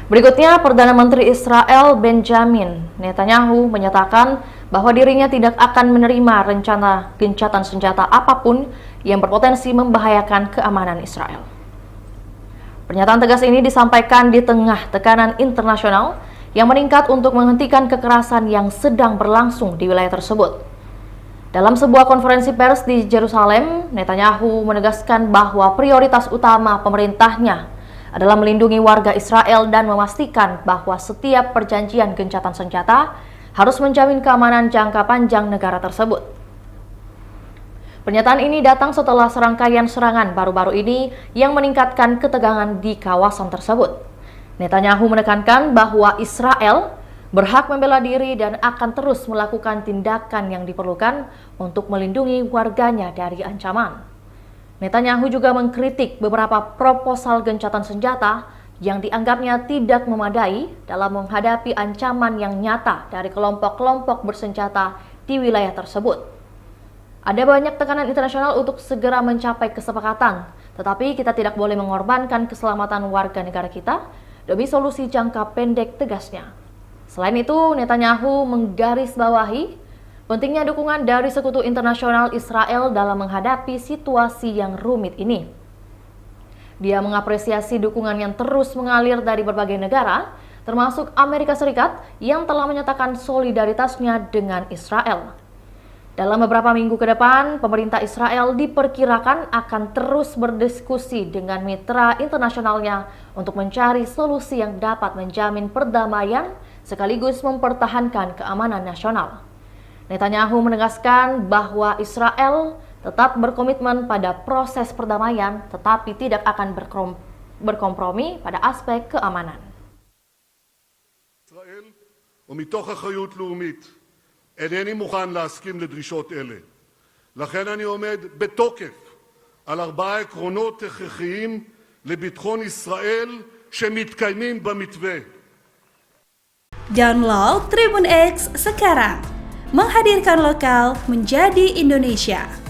Berikutnya, Perdana Menteri Israel Benjamin Netanyahu menyatakan bahwa dirinya tidak akan menerima rencana gencatan senjata apapun yang berpotensi membahayakan keamanan Israel. Pernyataan tegas ini disampaikan di tengah tekanan internasional yang meningkat untuk menghentikan kekerasan yang sedang berlangsung di wilayah tersebut. Dalam sebuah konferensi pers di Yerusalem, Netanyahu menegaskan bahwa prioritas utama pemerintahnya adalah melindungi warga Israel dan memastikan bahwa setiap perjanjian gencatan senjata harus menjamin keamanan jangka panjang negara tersebut. Pernyataan ini datang setelah serangkaian serangan baru-baru ini yang meningkatkan ketegangan di kawasan tersebut. Netanyahu menekankan bahwa Israel berhak membela diri dan akan terus melakukan tindakan yang diperlukan untuk melindungi warganya dari ancaman. Netanyahu juga mengkritik beberapa proposal gencatan senjata yang dianggapnya tidak memadai dalam menghadapi ancaman yang nyata dari kelompok-kelompok bersenjata di wilayah tersebut. Ada banyak tekanan internasional untuk segera mencapai kesepakatan, tetapi kita tidak boleh mengorbankan keselamatan warga negara kita demi solusi jangka pendek, tegasnya. Selain itu, Netanyahu menggarisbawahi pentingnya dukungan dari sekutu internasional Israel dalam menghadapi situasi yang rumit ini. Dia mengapresiasi dukungan yang terus mengalir dari berbagai negara, termasuk Amerika Serikat yang telah menyatakan solidaritasnya dengan Israel. Dalam beberapa minggu ke depan, pemerintah Israel diperkirakan akan terus berdiskusi dengan mitra internasionalnya untuk mencari solusi yang dapat menjamin perdamaian sekaligus mempertahankan keamanan nasional. Netanyahu menegaskan bahwa Israel tetap berkomitmen pada proses perdamaian, tetapi tidak akan berkompromi pada aspek keamanan. ישראל, ומתוך אחריות לאומית, אינני מוכן להסכים לדרישות אלה. לכן אני עומד בתוקף על 4 עקרונות הכרחיים לביטחון ישראל שמתקיימים במתווה. Download Tribun X sekarang, menghadirkan lokal menjadi Indonesia.